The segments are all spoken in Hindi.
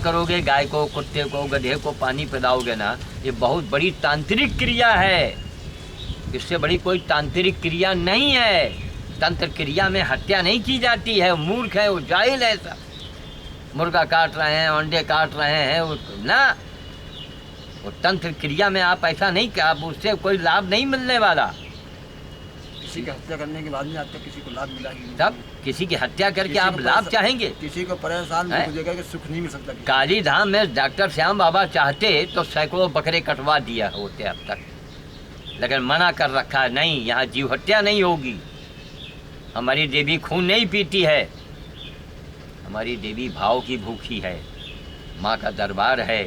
करोगे, गाय को, कुत्ते को, गधे को पानी पिलाओगे ना, ये बहुत बड़ी तांत्रिक क्रिया है। इससे बड़ी कोई तांत्रिक क्रिया नहीं है। तंत्र क्रिया में हत्या नहीं की जाती है। मूर्ख है वो, जाहिल है सब। मुर्गा काट रहे हैं, अंडे काट रहे हैं वो ना, वो तंत्र क्रिया में आप ऐसा नहीं कर, आप उससे कोई लाभ नहीं मिलने वाला। किसी की हत्या करने के बाद में आपको किसी को लाभ मिला ही नहीं। तब किसी की हत्या करके आप लाभ चाहेंगे? किसी को परेशान देकर के सुख नहीं मिल सकता। काली धाम में डॉक्टर श्याम बाबा चाहते तो सैकड़ों बकरे कटवा दिया होते अब तक, लेकिन मना कर रखा है, नहीं, यहाँ जीव हत्या नहीं होगी। हमारी देवी खून नहीं पीती है, हमारी देवी भाव की भूखी है। माँ का दरबार है,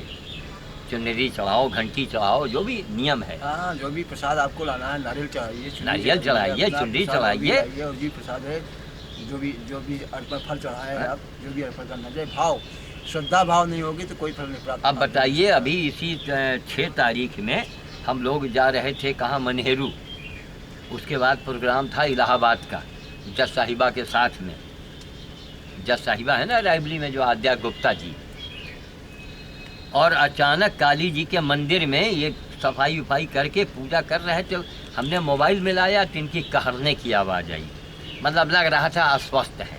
चुनरी चढ़ाओ, घंटी चढ़ाओ, जो भी नियम है। हाँ, जो भी प्रसाद आपको लाना है, नारियल चढ़ाइए, नारियल चढ़ाइए, चुनरी चढ़ाइए, और भी प्रसाद है, जो भी अर्पण फल चढ़ाए आप, जो भी अर्पण करना चाहिए। भाव, श्रद्धा भाव नहीं होगी तो कोई फल नहीं प्राप्त। अब बताइए, अभी इसी 6 तारीख में हम लोग जा रहे थे कहाँ, मनेहरू। उसके बाद प्रोग्राम था इलाहाबाद का, जज साहिबा के साथ में। जज साहिबा है ना रायबली में, जो आद्या गुप्ता जी। और अचानक काली जी के मंदिर में ये सफाई उफाई करके पूजा कर रहे थे, हमने मोबाइल मिलाया तो इनकी कहरने की आवाज़ आई। मतलब लग रहा था अस्वस्थ है।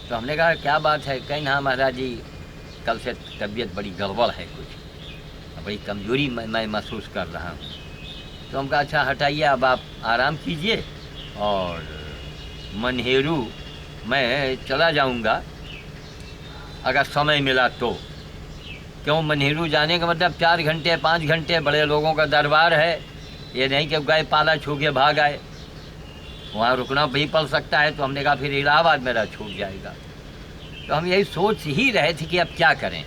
तो हमने कहा क्या बात है? कहीं हाँ महाराज जी, कल से तबीयत बड़ी गड़बड़ है, कुछ बड़ी कमज़ोरी मैं महसूस कर रहा हूँ। तो हम कहा अच्छा हटाइए, अब आप आराम कीजिए और मनेहरू मैं चला जाऊँगा अगर समय मिला तो। क्यों, मनेहरू जाने का मतलब 4 घंटे 5 घंटे, बड़े लोगों का दरबार है। ये नहीं कि गए पाला छू के भाग आए, वहाँ रुकना भी पड़ सकता है। तो हमने कहा फिर इलाहाबाद मेरा छूट जाएगा। तो हम यही सोच ही रहे थे कि अब क्या करें,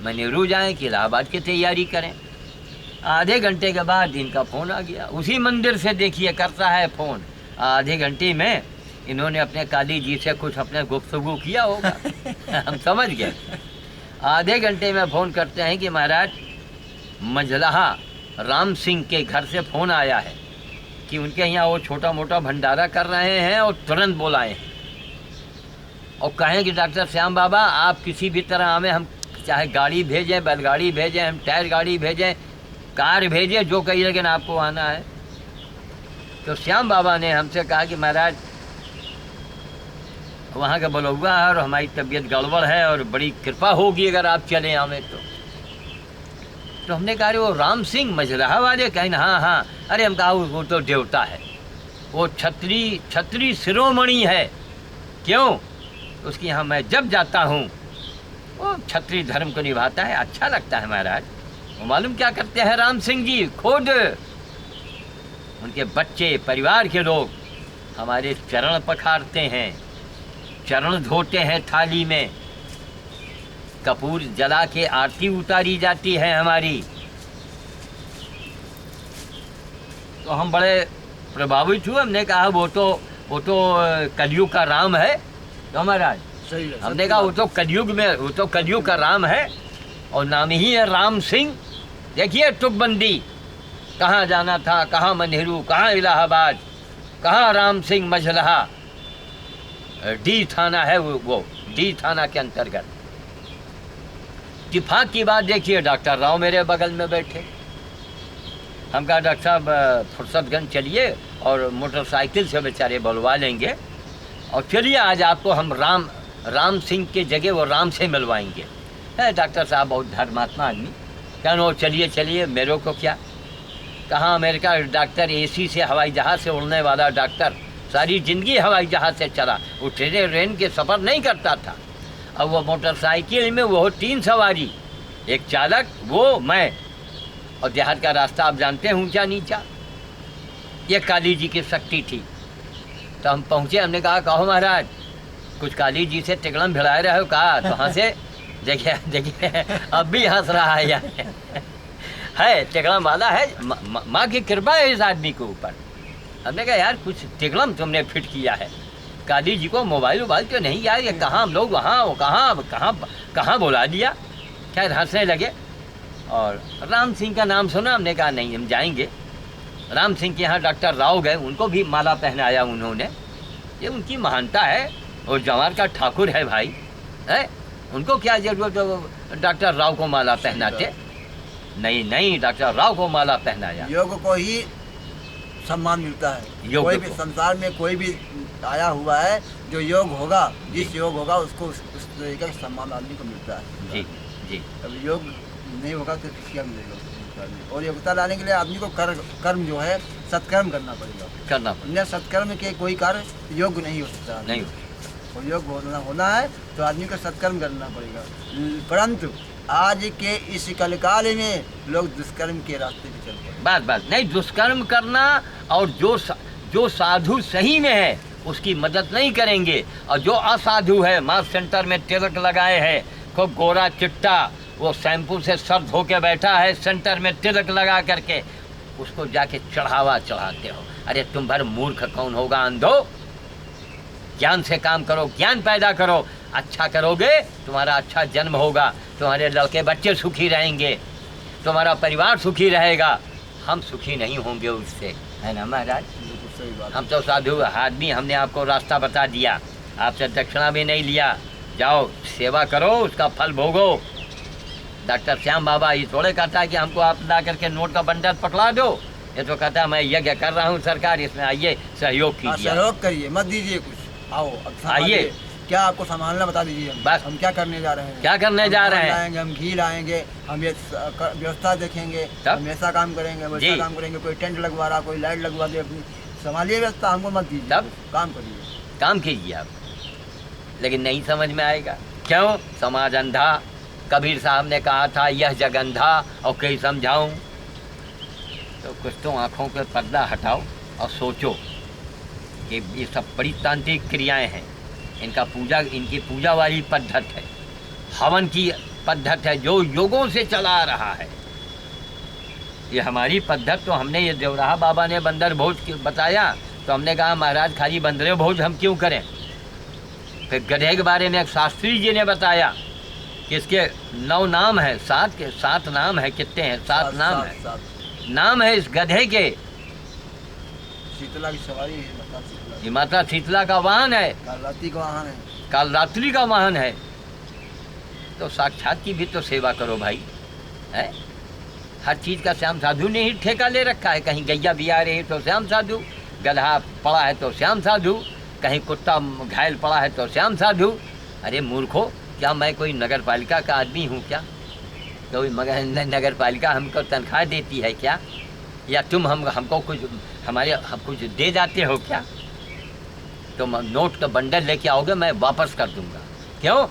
मनेहरू जाएं कि इलाहाबाद की तैयारी करें। आधे घंटे के बाद इनका फ़ोन आ गया, उसी मंदिर से। देखिए करता है फ़ोन, आधे घंटे में इन्होंने अपने काली जी से कुछ अपने गुफ्तगू किया होगा। हम समझ गए। आधे घंटे में फ़ोन करते हैं कि महाराज मजलहा राम सिंह के घर से फ़ोन आया है कि उनके यहाँ वो छोटा मोटा भंडारा कर रहे हैं और तुरंत बुलाए हैं, और कहें कि डॉक्टर श्याम बाबा आप किसी भी तरह हमें, हम चाहे गाड़ी भेजें, बैलगाड़ी भेजें, हम टायर गाड़ी भेजें, कार भेजें, जो कही, लेकिन आपको आना है। तो श्याम बाबा ने हमसे कहा कि महाराज वहाँ का बलौआ है और हमारी तबीयत गड़बड़ है और बड़ी कृपा होगी अगर आप चले आवें तो हमने कहा अरे वो राम सिंह मजलहा वाले? कहें हाँ हाँ। अरे हम कहा वो तो देवता है, वो छत्री शिरोमणि है। क्यों? उसके यहाँ मैं जब जाता हूँ वो छत्री धर्म को निभाता है, अच्छा लगता है महाराज। वो मालूम क्या करते हैं राम सिंह जी, खुद उनके बच्चे, परिवार के लोग हमारे चरण पखारते हैं, चरण धोते हैं थाली में, कपूर जला के आरती उतारी जाती है हमारी। तो हम बड़े प्रभावित हुए। हमने कहा वो तो कलयुग का राम है। तो महाराज सही है, हमने कहा वो तो कलयुग का राम है और नाम ही है राम सिंह। देखिए तुकबंदी, कहाँ जाना था, कहाँ मनेहरू, कहाँ इलाहाबाद, कहाँ राम सिंह मजलहा। डी थाना है वो डी थाना के अंतर्गत। इत्तेफाक की बात देखिए, डॉक्टर राव मेरे बगल में बैठे। हम कहा डॉक्टर साहब फुर्सतगंज चलिए और मोटरसाइकिल से बेचारे बुलवा लेंगे, और चलिए आज आपको हम राम सिंह के जगह वो राम से मिलवाएंगे। है डॉक्टर साहब बहुत धर्मात्मा आदमी। कहना चलिए मेरे को क्या, कहाँ अमेरिका डॉक्टर, AC से हवाई जहाज़ से उड़ने वाला डॉक्टर, सारी ज़िंदगी हवाई जहाज़ से चला, वो ट्रेन के सफ़र नहीं करता था। अब वो मोटरसाइकिल में वो 3 सवारी, एक चालक, वो मैं, और देहात का रास्ता आप जानते हैं ऊंचा नीचा। ये काली जी की शक्ति थी। तो हम पहुँचे, हमने कहा कहो महाराज कुछ काली जी से टिकड़म भिड़ाए रहे हो? कहा तो हंसे। देखिए अब भी हंस रहा है यार। है टिकड़म वाला है, माँ की कृपा है इस आदमी के ऊपर। हमने कहा यार कुछ टिकड़म तुमने फिट किया है। काली जी को मोबाइल तो नहीं यार, ये कहाँ हम लोग वहाँ, वो कहाँ बुला दिया। खैर हंसने लगे। और राम सिंह का नाम सुना? हमने कहा नहीं, हम जाएंगे। राम सिंह के यहाँ डॉक्टर राव गए, उनको भी माला पहनाया उन्होंने। ये उनकी महानता है। और जवार का ठाकुर है भाई, है उनको क्या जरूरत है वो डॉक्टर राव को माला पहनाते? नहीं नहीं, डॉक्टर राव को माला पहनाया। योग को ही सम्मान मिलता है। योग कोई भी को। संसार में कोई भी आया हुआ है जो योग होगा, जिस योग होगा उसको उस तरीके का सम्मान आदमी को मिलता है। जी जी। अब योग नहीं होगा तो क्या मिलेगा उसको? और योग्यता लाने के लिए आदमी को कर्म जो है सत्कर्म करना पड़ेगा। करना अन्य सत्कर्म के कोई कार्य योग्य नहीं हो सकता। नहीं। और योग होना है तो आदमी को सत्कर्म करना पड़ेगा। परंतु आज के इस कलकाल में लोग दुष्कर्म के रास्ते पे चल पड़े। बात नहीं, दुष्कर्म करना और जो साधु सही में है उसकी मदद नहीं करेंगे, और जो असाधु है माँ सेंटर में तिलक लगाए है, खूब गोरा चिट्टा, वो शैम्पू से सर धो के बैठा है सेंटर में तिलक लगा करके, उसको जाके चढ़ावा चढ़ाते हो। अरे तुम भर मूर्ख कौन होगा अंधो? ज्ञान से काम करो, ज्ञान पैदा करो, अच्छा करोगे तुम्हारा अच्छा जन्म होगा, तुम्हारे लड़के बच्चे सुखी रहेंगे, तुम्हारा परिवार सुखी रहेगा। हम सुखी नहीं होंगे उससे, है ना महाराज? सही बात। हम तो साधु आदमी, हमने आपको रास्ता बता दिया, आपसे दक्षिणा भी नहीं लिया, जाओ सेवा करो, उसका फल भोगो। डॉक्टर श्याम बाबा ये थोड़े कहता है कि हमको आप ला करके नोट का बंडल पकड़ा दो, ये तो कहता है मैं यज्ञ कर रहा हूँ सरकार, इसमें आइए सहयोग कीजिए। सहयोग करिए, मत दीजिए कुछ, आओ अब आइए, क्या आपको संभालना बता दीजिए। बस हम क्या करने जा रहे हैं? क्या करने जा रहे हैं? लाएंगे, हम घी लाएंगे, हम ये व्यवस्था देखेंगे, हम ऐसा काम करेंगे, वैसा काम करेंगे, कोई टेंट लगवा रहा, कोई लाइट लगवा दे, अपनी संभालिए व्यवस्था, हमको मत दीजिए। तब काम करिए, काम कीजिए आप, लेकिन नहीं समझ में आएगा। क्यों? समाज अंधा। कबीर साहब ने कहा था यह जग अंधा और कहीं समझाऊं, तो कुछ तो आँखों के पर्दा हटाओ और सोचो कि ये सब बड़ी तांत्रिक क्रियाएं हैं, इनकी पूजा वाली पद्धत है, हवन की पद्धत है जो युगों से चला रहा है। ये हमारी पद्धत तो हमने, ये देवराहा बाबा ने बंदर भोज बताया तो हमने कहा महाराज खाली बंदरे भोज हम क्यों करें। फिर गधे के बारे में एक शास्त्री जी ने बताया कि इसके 9 नाम है, 7 नाम है, कितने हैं? 7 नाम है। नाम है इस गधे के, शीतला की सवारी है, ये माता शीतला का वाहन है, कालरात्रि का वाहन है, कालरात्रि का वाहन है। तो साक्षात की भी तो सेवा करो भाई, है? हर चीज़ का श्याम साधु ने ही ठेका ले रखा है। कहीं गैया भी आ रही है तो श्याम साधु, गधा पड़ा है तो श्याम साधु, कहीं कुत्ता घायल पड़ा है तो श्याम साधु। अरे मूर्खो, क्या मैं कोई नगर पालिका का आदमी हूँ क्या? कोई नगर पालिका हमको तनख्वाह देती है क्या? या तुम हमको कुछ हम कुछ दे जाते हो क्या? तुम नोट का बंडल लेके आओगे, मैं वापस कर दूंगा। क्यों?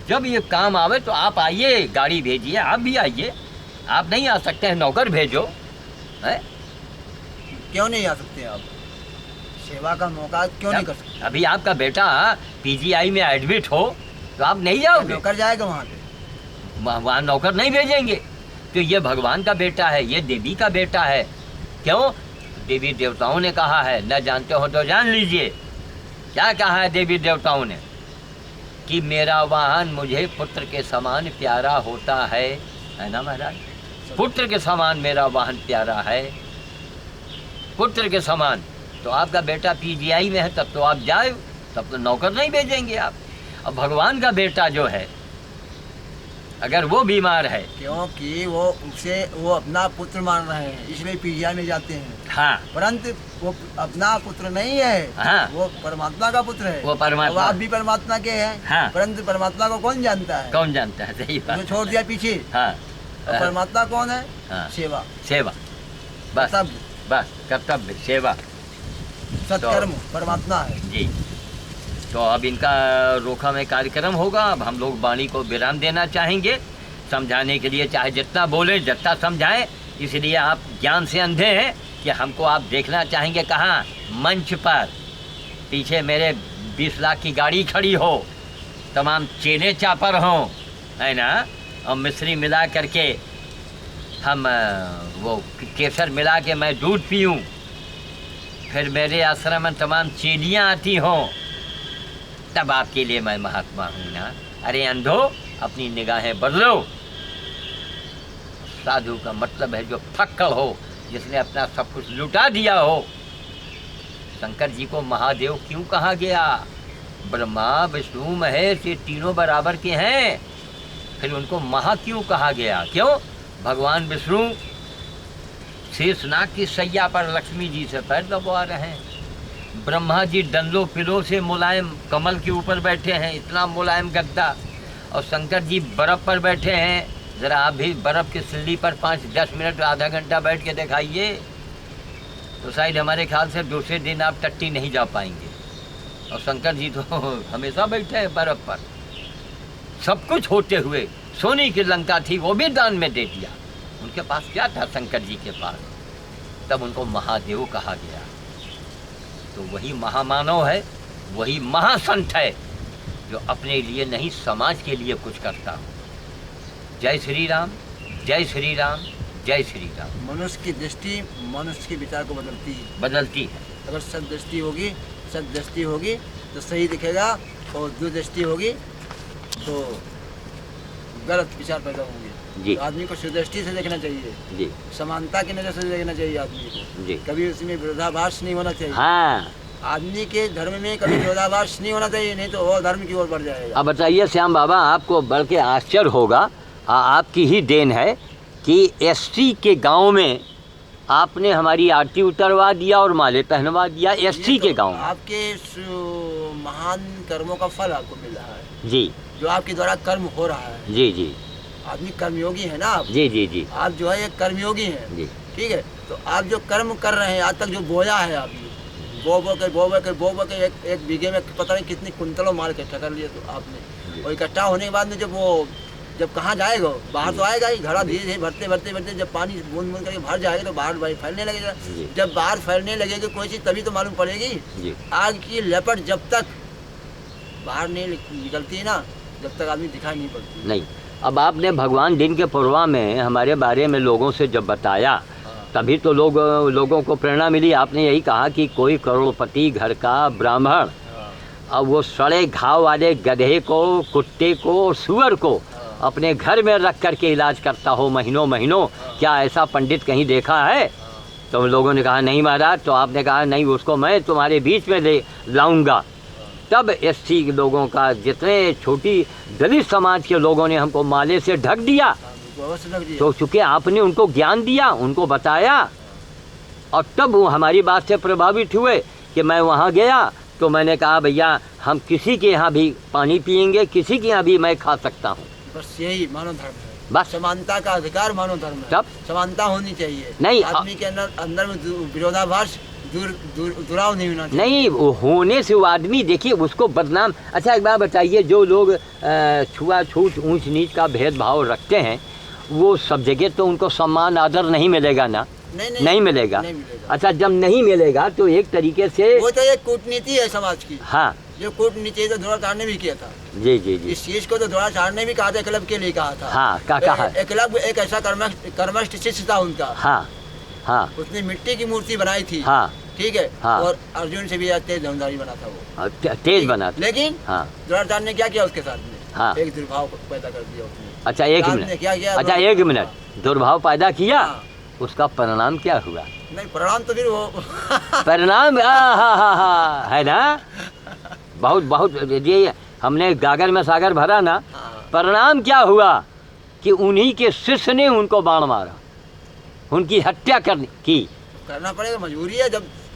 जब ये काम आवे तो आप आइए, गाड़ी भेजिए, आप भी आइए। आप नहीं आ सकते हैं, नौकर भेजो, है? क्यों नहीं आ सकते आप? सेवा का मौका क्यों नहीं कर सकते? अभी आपका बेटा पीजीआई में एडमिट हो तो आप नहीं जाओगे? नौकर जाएगा वहाँ पे, वहाँ नौकर नहीं भेजेंगे। तो ये भगवान का बेटा है, ये देवी का बेटा है। क्यों? देवी देवताओं ने कहा है, न जानते हो तो जान लीजिए। क्या कहा है देवी देवताओं ने? कि मेरा वाहन मुझे पुत्र के समान प्यारा होता है ना महाराज? पुत्र के समान मेरा वाहन प्यारा है, पुत्र के समान। तो आपका बेटा पीजीआई में है, तब तो आप जाए, तब तो नौकर नहीं भेजेंगे आप। अब भगवान का बेटा जो है, अगर वो बीमार है, क्योंकि वो अपना पुत्र मान रहे हैं, इसलिए पीजीआई में जाते हैं। हाँ, परंतु वो अपना पुत्र नहीं है, हाँ, वो परमात्मा का पुत्र है। वो परमात्मा, आप भी परमात्मा के हैं। हाँ, परंतु परमात्मा को कौन जानता है? कौन जानता है? सही बात। छोड़ दिया पीछे। हाँ, परमात्मा कौन है? हाँ, सेवा, सेवा, बस बस, कर्तव्य, सेवा, सत्कर्म परमात्मा है जी। तो अब इनका रोका में कार्यक्रम होगा। अब हम लोग वाणी को विराम देना चाहेंगे, समझाने के लिए चाहे जितना बोले, जितना समझाएं। इसलिए आप ज्ञान से अंधे हैं कि हमको आप देखना चाहेंगे कहाँ? मंच पर पीछे मेरे 20 लाख की गाड़ी खड़ी हो, तमाम चेले चापर हों, है ना, और मिश्री मिला करके हम वो केसर मिला के मैं दूध पीऊँ, फिर मेरे आश्रम में तमाम चेलियाँ आती हों, तब आपके लिए मैं महात्मा हूँ ना। अरे अंधो, अपनी निगाहें बदलो। साधु का मतलब है जो फक्कड़ हो, जिसने अपना सब कुछ लुटा दिया हो। शंकर जी को महादेव क्यों कहा गया? ब्रह्मा विष्णु महेश ये तीनों बराबर के हैं, फिर उनको महा क्यों कहा गया? क्यों? भगवान विष्णु शेषनाग की सैया पर लक्ष्मी जी से पैर दबा रहे हैं, ब्रह्मा जी डंडों पिलों से मुलायम कमल के ऊपर बैठे हैं, इतना मुलायम गद्दा, और शंकर जी बर्फ़ पर बैठे हैं। ज़रा आप भी बर्फ़ की सिल्ली पर 5-10 मिनट आधा घंटा बैठ के दिखाइए, तो शायद हमारे ख्याल से दूसरे दिन आप टट्टी नहीं जा पाएंगे। और शंकर जी तो हमेशा बैठे हैं बर्फ़ पर। सब कुछ होते हुए सोने की लंका थी, वो भी दान में दे दिया। उनके पास क्या था शंकर जी के पास? तब उनको महादेव कहा गया। तो वही महामानव है, वही महासंत है जो अपने लिए नहीं समाज के लिए कुछ करता हो। जय श्री राम, जय श्री राम, जय श्री राम। मनुष्य की दृष्टि मनुष्य के विचार को बदलती है। अगर सदृष्टि होगी तो सही दिखेगा, और दुर्दृष्टि होगी तो गलत विचार पैदा होंगे। तो आदमी को सुदृष्टि से देखना चाहिए जी, समानता की नज़र से देखना चाहिए आदमी को जी। कभी उसमें विरोधाभास नहीं होना चाहिए। हाँ, आदमी के धर्म में कभी विरोधाभास नहीं होना चाहिए, नहीं तो वो धर्म की ओर बढ़ जाएगा। अब बताइए श्याम बाबा, आपको बल्कि आश्चर्य होगा, आपकी ही देन है कि एसटी के गांव में आपने हमारी आरती उतरवा दिया और माले पहनवा दिया। एसटी के गांव में आपके महान कर्मों का फल आपको मिल रहा है जी, जो आपके द्वारा कर्म हो रहा है जी जी। आदमी कर्मयोगी है ना आप? जी जी जी। आप जो है एक कर्मयोगी हैं जी, ठीक है। तो आप जो कर्म कर रहे हैं, आज तक जो बोया है आपने, बो बो के एक बीघे में पता नहीं कितनी कुंतलों माल इकट्ठा कर लिए तो आपने, और इकट्ठा होने के बाद में जब कहाँ जाएगा, बाहर तो आएगा ही, घड़ा धीरे धीरे भरते जब पानी बूंद बूंद करके बाहर जाएगा तो बाहर फैलने लगेगा। जब बाहर फैलने लगेगी कोई चीज़ तभी तो मालूम पड़ेगी। आग की लपट जब तक बाहर नहीं निकलती है ना, जब तक आदमी दिखाई नहीं पड़ती। नहीं, अब आपने भगवान दिन के पूर्वा में हमारे बारे में लोगों से जब बताया, तभी तो लोगों को प्रेरणा मिली। आपने यही कहा कि कोई करोड़पति घर का ब्राह्मण अब वो सड़े घाव वाले गधे को, कुत्ते को और सुअर को अपने घर में रख कर के इलाज करता हो महीनों, क्या ऐसा पंडित कहीं देखा है? तो लोगों ने कहा नहीं महाराज। तो आपने कहा नहीं, उसको मैं तुम्हारे बीच में ले लाऊंगा। तब एसटी लोगों का, जितने छोटी दलित समाज के लोगों ने हमको माले से ढक दिया। तो चूँकि आपने उनको ज्ञान दिया, उनको बताया, और तब वो हमारी बात से प्रभावित हुए कि मैं वहाँ गया तो मैंने कहा भैया हम किसी के यहाँ भी पानी पिएंगे, किसी के यहाँ भी मैं खा सकता हूँ। बस यही मानव धर्म है, बस समानता का अधिकार मानव धर्म है। तब समानता होनी चाहिए। नहीं, आदमी के अंदर में विरोधाभास दुराव नहीं होना चाहिए। नहीं होने से वो आदमी, देखिए उसको बदनाम। अच्छा एक बात बताइए, जो लोग छुआछूत ऊंच नीच का भेदभाव रखते हैं, वो सब जगह तो उनको सम्मान आदर नहीं मिलेगा ना? नहीं मिलेगा। अच्छा, जब नहीं मिलेगा तो एक तरीके से वो तो एक कूटनीति है समाज की। हाँ, जो कूटनीति तो द्रोणाचार्य ने भी किया था। जी जी जी। इस चीज को तो द्रोणाचार्य ने भी कहा था, एकलव्य के लिए कहा था। हाँ, कहा एकलव्य एक ऐसा कर्मठ शिष्य था उनका। हाँ हाँ। उसने मिट्टी की मूर्ति बनाई थी। हाँ, ठीक है। हाँ। और अर्जुन से भी तेज धनुधारी बना था वो, तेज बना था। लेकिन हाँ, द्रोणाचार्य ने क्या किया उसके साथ में? हाँ, एक दुर्भाव पैदा कर दिया उसने। अच्छा एक मिनट, क्या किया? अच्छा एक मिनट, दुर्भाव पैदा किया। उसका परिणाम क्या हुआ? नहीं, परिणाम तो फिर वो परिणाम है ना, बहुत ये हमने गागर में सागर भरा ना। परिणाम क्या हुआ कि उन्हीं के शिष्य ने उनको बाण मारा, उनकी हत्या करना पड़ेगा, मजबूरी है।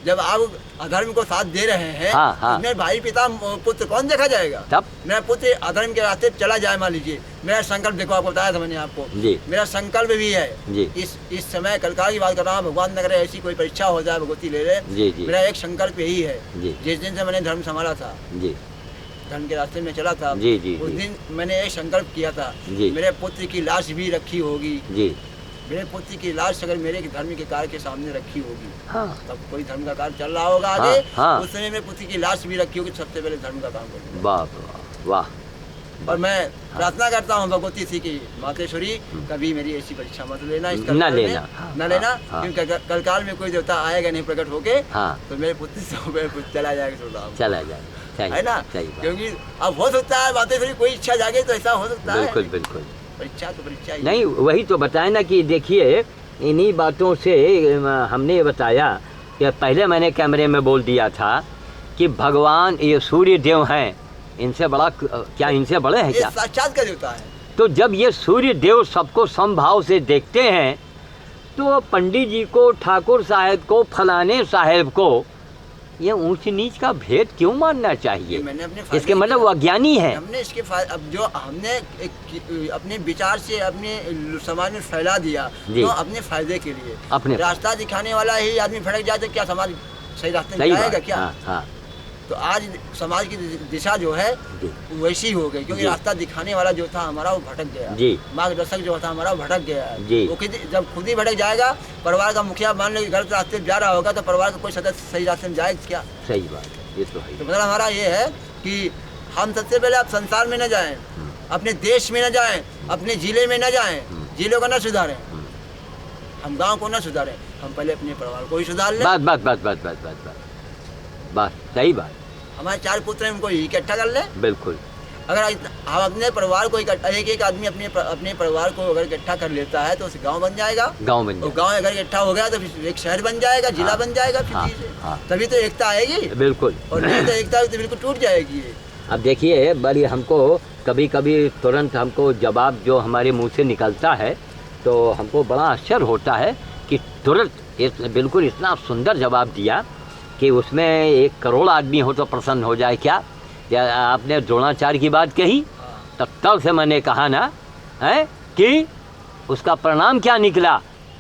जब आप अधर्म को साथ दे रहे हैं, हाँ, हाँ। मेरे भाई पिता पुत्र कौन देखा जाएगा? तब मेरा पुत्र अधर्म के रास्ते चला जाए, मान लीजिए, मेरा संकल्प देखो, आपको बताया था मैंने आपको जी। मेरा संकल्प भी है जी। इस समय कलकाल की बात कर रहा हूँ, भगवान न करे ऐसी कोई परीक्षा हो जाए, भगवती ले ले जी, जी। मेरा एक संकल्प यही है जी। जिस दिन से मैंने धर्म संभाला था, जी, धर्म के रास्ते में चला था, जी, जी, उस दिन मैंने एक संकल्प किया था, मेरे पुत्र की लाश भी रखी होगी जी। मेरे पुत्र की लाश अगर मेरे धर्म के कार्य के सामने रखी होगी, हाँ। तब कोई धर्म का कार्य चल रहा होगा आगे। हाँ। उस समय मेरे पुत्र की लाश भी रखी होगी, सबसे पहले धर्म का काम करूंगा। वाह वाह। और मैं प्रार्थना करता हूँ भगवती सी की, मातेश्वरी कभी मेरी ऐसी परीक्षा मत लेना, इस न लेना, न लेना, क्योंकि कलकाल में कोई देवता आएगा नहीं प्रकट होके, तो मेरे पुत्र से चला जाएगा, चला जाएगा, है ना? क्योंकि अब हो सकता है मातेश्वरी कोई इच्छा जागे तो ऐसा हो सकता है। बिल्कुल बिल्कुल। परीक्षा तो परीक्षा ही नहीं, वही तो बताया ना कि देखिए इन्हीं बातों से हमने ये बताया कि पहले मैंने कैमरे में बोल दिया था कि भगवान ये सूर्य देव हैं, इनसे बड़ा क्या, इनसे बड़े हैं ये क्या? साक्षात का देवता है। तो जब ये सूर्य देव सबको समभाव से देखते हैं तो पंडित जी को, ठाकुर साहब को, फलाने साहब को ये ऊंच नीच का भेद क्यों मानना चाहिए? मैंने अपने इसके मतलब वो अज्ञानी है। हमने इसके अब जो हमने अपने विचार से अपने समाज में फैला दिया तो अपने फायदे के लिए, अपने रास्ता दिखाने वाला ही आदमी भटक जाए तो क्या समाज सही रास्ते में जाएगा क्या? हाँ, हाँ। तो आज समाज की दिशा जो है वैसी हो गई, क्योंकि रास्ता दिखाने वाला जो था हमारा वो भटक गया, मार्गदर्शक जो था हमारा भटक गया है। वो जब खुद ही भटक जाएगा, परिवार का मुखिया मान लो गलत रास्ते जा रहा होगा तो परिवार का कोई सदस्य सही रास्ते में जाएगा क्या? सही बात है, ये तो है। तो मतलब हमारा ये है कि हम सबसे पहले आप संसार में न जाएं, अपने देश में न जाएं, अपने जिले में न जाएं, जिलों को न सुधारें, हम गाँव को न सुधारें, हम पहले अपने परिवार को ही सुधार लें। बस सही बात। हमारे 4 पुत्र हैं, उनको इकट्ठा कर लें। बिल्कुल। अगर हम अपने परिवार को इकट्ठा, एक आदमी अपने परिवार को अगर इकट्ठा कर लेता है तो उसे गांव बन जाएगा। गांव अगर इकट्ठा हो गया तो फिर एक शहर बन जाएगा, जिला बन जाएगा। तभी तो एकता आएगी। बिल्कुल। और नहीं तो एकता तो बिल्कुल टूट जाएगी। अब देखिए, बड़ी हमको कभी कभी तुरंत हमको जवाब जो हमारे मुँह से निकलता है तो हमको बड़ा आश्चर्य होता है कि तुरंत बिल्कुल इतना सुंदर जवाब दिया कि उसमें 1 करोड़ आदमी हो तो प्रसन्न हो जाए क्या? या आपने द्रोणाचार्य की बात कही, तब से मैंने कहा ना है कि उसका परिणाम क्या निकला।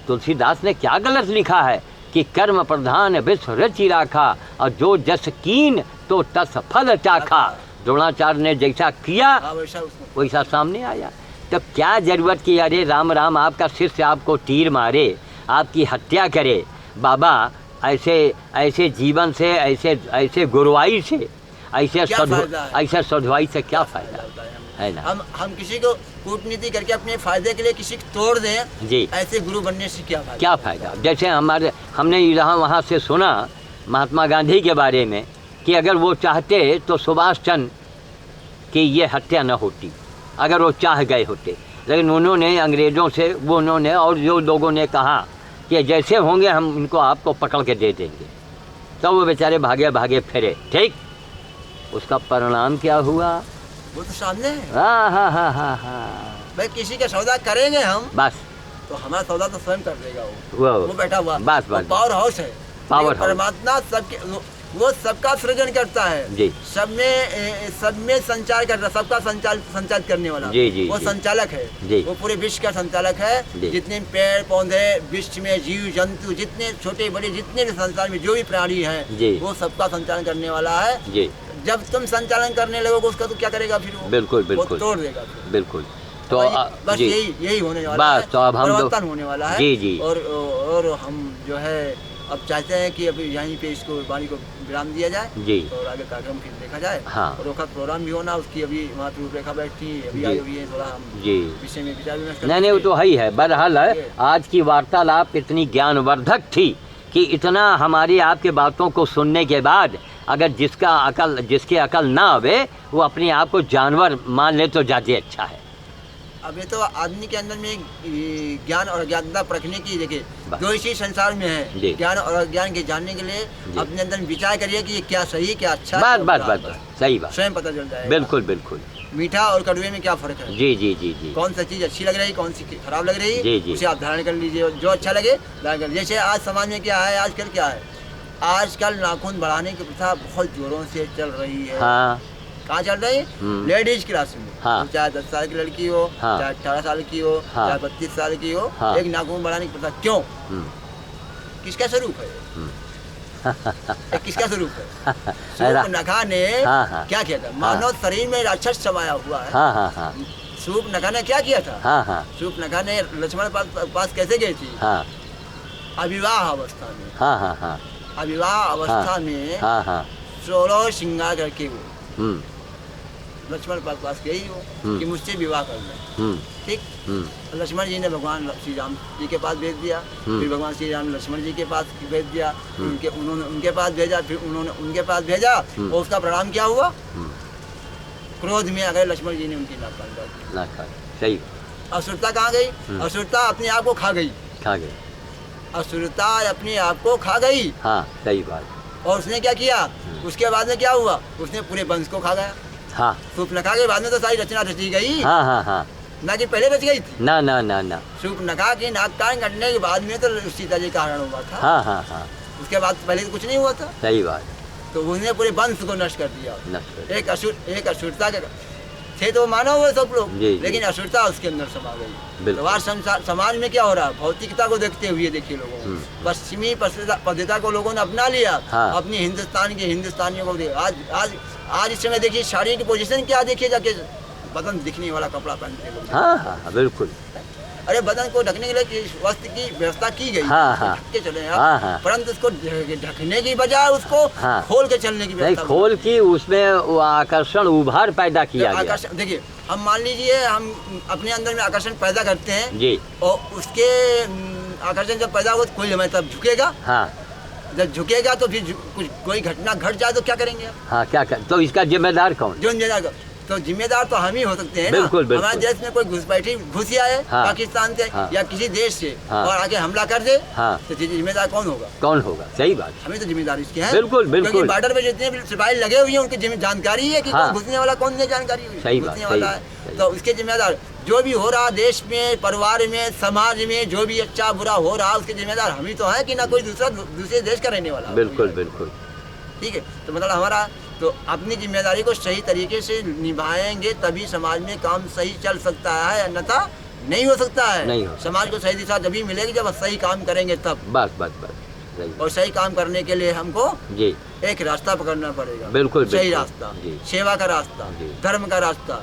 तुलसीदास ने क्या गलत लिखा है कि कर्म प्रधान विश्व रचि राखा और जो जस कीन तो तस फल चाखा। द्रोणाचार्य ने जैसा किया वैसा सामने आया। तब क्या जरूरत कि अरे राम राम आपका शिष्य आपको तीर मारे, आपकी हत्या करे? बाबा ऐसे जीवन से, ऐसे गुरुवाई से, ऐसे साधुवाई से क्या फायदा है ना? हम किसी को कूटनीति करके अपने फायदे के लिए किसी को तोड़ दें जी, ऐसे गुरु बनने से क्या फायदा? जैसे हमने वहाँ से सुना महात्मा गांधी के बारे में कि अगर वो चाहते तो सुभाष चंद्र की ये हत्या न होती, अगर वो चाह गए होते। लेकिन उन्होंने अंग्रेज़ों से उन्होंने और जो लोगों ने कहा कि जैसे होंगे हम इनको आपको पकड़ के दे देंगे, तो वो बेचारे भागे फिरे। ठीक, उसका परिणाम क्या हुआ वो तो सामने है। हाँ। भाई किसी का सौदा करेंगे हम बस, तो हमारा सौदा तो स्वयं कर देगा वो बैठा हुआ बस पावर हाउस है। परमात्मा वो सबका सृजन करता है जी, सब में संचार करता है, सबका संचालित करने वाला जी, वो संचालक है जी, वो पूरे विश्व का संचालक है। जितने पेड़ पौधे विश्व में, जीव जंतु, जितने छोटे बड़े, जितने भी संसार में जो भी प्राणी है, वो सबका संचालन करने वाला है जी। जब तुम संचालन करने लगोगे उसका तो क्या करेगा फिर वो? बिल्कुल वो तोड़ देगा। बिल्कुल। तो बस यही होने वाला है, तो अब हम परिवर्तन होने वाला है जी। और हम जो है अब चाहते हैं कि अभी यहीं पे इसको वाणी को विराम दिया जाए जी, और आगे कार्यक्रम फिर देखा जाए। हाँ। और वक्त प्रोग्राम भी होना, उसकी अभी वहाँ रूपरेखा बैठती अभी आई हुई है, थोड़ा हम जी विषय में विचार विमर्श। नहीं वो तो है ही है। बहरहाल आज की वार्तालाप इतनी ज्ञानवर्धक थी कि इतना हमारी आपके बातों को सुनने के बाद अगर जिसके अकल ना आवे वो अपने आप को जानवर मान ले तो ज़्यादा अच्छा है। अब ये तो आदमी के अंदर में ज्ञान और अज्ञानता परखने की जगह दो ही संसार में है, ज्ञान और अज्ञान के जानने के लिए अपने अंदर विचार करिए कि ये क्या सही है क्या अच्छा है। बस सही बात, स्वयं पता चल जाएगा। बिल्कुल। मीठा और कड़वे में क्या फर्क है जी। कौन सा चीज़ अच्छी लग रही है, कौन सी खराब लग रही है, उसे आप धारण कर लीजिए, जो अच्छा लगे धारण कर। जैसे आज समाज में क्या है, आजकल क्या है, आजकल नाखून बढ़ाने की प्रथा बहुत जोरों से चल रही है। कहाँ चल रही है? लेडीज क्लास में। हाँ। चाहे 10 साल की लड़की हो, चाहे 18 साल की हो, चाहे 32 साल की हो, एक नाखून बढ़ाने की प्रथा क्यों? किसका स्वरूप है? किसका स्वरूप है? सूप नखा ने क्या किया था? मानव शरीर में राक्षस समाया हुआ है। सूप नखा ने क्या किया था? सूप नखा ने लक्ष्मण पास कैसे गई थी? अविवाह अवस्था में। अविवाह अवस्था में 16 श्रृंगार करके वो लक्ष्मण पास गई हो कि मुझसे विवाह कर ले। ठीक, लक्ष्मण जी ने भगवान श्री राम जी के पास भेज दिया, फिर भगवान श्री राम ने लक्ष्मण जी के पास भेज दिया, उन्होंने उनके पास भेजा, फिर उन्होंने उनके पास भेजा, और उसका परिणाम क्या हुआ? क्रोध में अगर लक्ष्मण जी ने उनकी नाक काट दी। सही। असुरता कहाँ गई? असुरता अपने आप को खा गई। असुरता अपने आप को खा गई। हाँ, सही बात। और उसने क्या किया, उसके बाद में क्या हुआ, उसने पूरे वंश को खा गया। हाँ सूप न खा के बाद में तो सारी रचना रची गई, हाँ हाँ हाँ, ना कि पहले रच गई थी। ना ना ना ना, सूप न खा के नाक कान कटने के बाद में तो सीता जी का हरण हुआ था। हाँ हाँ हाँ, उसके बाद पहले तो कुछ नहीं हुआ था। सही बात, तो उसने पूरे वंश को नष्ट कर दिया। नष्ट, एक असुरता के थे तो मानव हुए सब लोग, जी, जी। लेकिन असुरता उसके अंदर समा गई। बिल्कुल। तो आज समाज में क्या हो रहा है, भौतिकता को देखते हुए देखिए लोगों को, पश्चिमी पद्धति को लोगों ने अपना लिया। हाँ। अपनी हिंदुस्तानियों को आज इस समय देखिए शारीरिक की पोजीशन क्या, देखिए जाके बदन दिखने वाला कपड़ा पहनते हैं लोग। हाँ हाँ बिल्कुल, अरे बदन को ढकने के लिए वस्त्र की व्यवस्था की गई, हाँ, हाँ। ढक के चले आप, हाँ, हाँ। परंतु उसको ढकने की बजाय उसको हाँ। खोल के चलने की नहीं व्यवस्था। खोल की उसमें वो आकर्षण उभार पैदा किया गया। आकर्षण देखिए, हम मान लीजिए हम अपने अंदर में आकर्षण पैदा करते हैं जी, और उसके आकर्षण जब पैदा होगा तो कोई हमें तब झुकेगा। हाँ जब झुकेगा तो फिर कुछ कोई घटना घट जाए तो क्या करेंगे आप? हाँ, क्या कर, तो इसका जिम्मेदार कौन? जो जिम्मेदार, तो जिम्मेदार तो हम ही हो सकते हैं ना। बिल्कुल, बिल्कुल। हमारे देश में कोई घुसिया है हाँ। पाकिस्तान से हाँ। या किसी देश से हाँ। और आके हमला कर दे, हाँ। तो जिम्मेदार कौन होगा? कौन होगा? सही बात, हमें तो जिम्मेदारी इसकी है। बिल्कुल, बिल्कुल। क्योंकि बॉर्डर पे जितने भी सिपाही लगे हुए हैं उनकी जानकारी है कि हाँ। कौन घुसने वाला कौन नहीं, जानकारी हुई सही बात, घुसने सही वाला बात, है। सही तो उसके जिम्मेदार जो भी हो रहा देश में, परिवार में, समाज में, जो भी अच्छा बुरा हो रहा उसके जिम्मेदार हम ही तो हैं कि ना कोई दूसरे देश का रहने वाला। बिल्कुल बिल्कुल, ठीक है, तो मतलब हमारा तो अपनी जिम्मेदारी को सही तरीके से निभाएंगे तभी समाज में काम सही चल सकता है, अन्यथा नहीं हो सकता है। नहीं हो। समाज को सही दिशा जभी मिलेगी जब सही काम करेंगे तब। बस बस बस, सही, और सही काम करने के लिए हमको जी एक रास्ता पकड़ना पड़ेगा। बिल्कुल, सही बिल्कुल, रास्ता, जी। सेवा का रास्ता, जी। धर्म का रास्ता,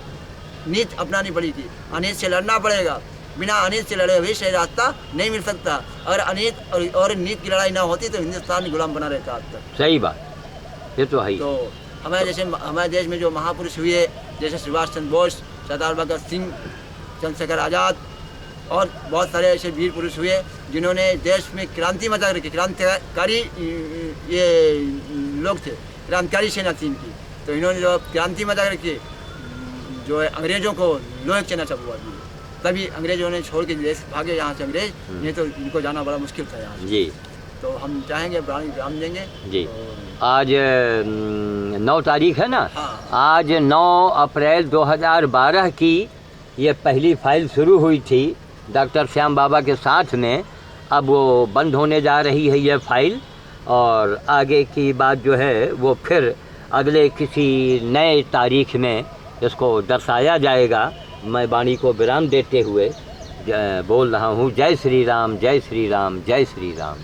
नीति अपनानी पड़ेगी, अनित से लड़ना पड़ेगा। बिना अनित से लड़े हुए सही रास्ता नहीं मिल सकता। अगर अनित और नीति की लड़ाई ना होती तो हिंदुस्तान गुलाम बना रहता आज तक। सही बात, ये तो है ही। तो हमारे देश में जो महापुरुष हुए जैसे सुभाष चंद्र बोस, सरदार भगत सिंह, चंद्रशेखर आज़ाद और बहुत सारे ऐसे वीर पुरुष हुए जिन्होंने देश में क्रांति मचा रखी। क्रांतिकारी ये लोग थे, क्रांतिकारी सेना थी इनकी। तो इन्होंने जो क्रांति मचा रखी, जो है अंग्रेजों को लोहे चना चबुआ दिए, तभी अंग्रेजों ने छोड़ के देश भागे यहाँ से अंग्रेज, नहीं तो इनको जाना बड़ा मुश्किल था यहाँ से। जी, तो हम चाहेंगे विराम देंगे जी। आज 9 तारीख है ना, हाँ। आज 9 अप्रैल 2012 की ये पहली फाइल शुरू हुई थी डॉक्टर श्याम बाबा के साथ में। अब वो बंद होने जा रही है ये फाइल, और आगे की बात जो है वो फिर अगले किसी नए तारीख में इसको दर्शाया जाएगा। मैं वाणी को विराम देते हुए बोल रहा हूँ, जय श्री राम, जय श्री राम, जय श्री राम।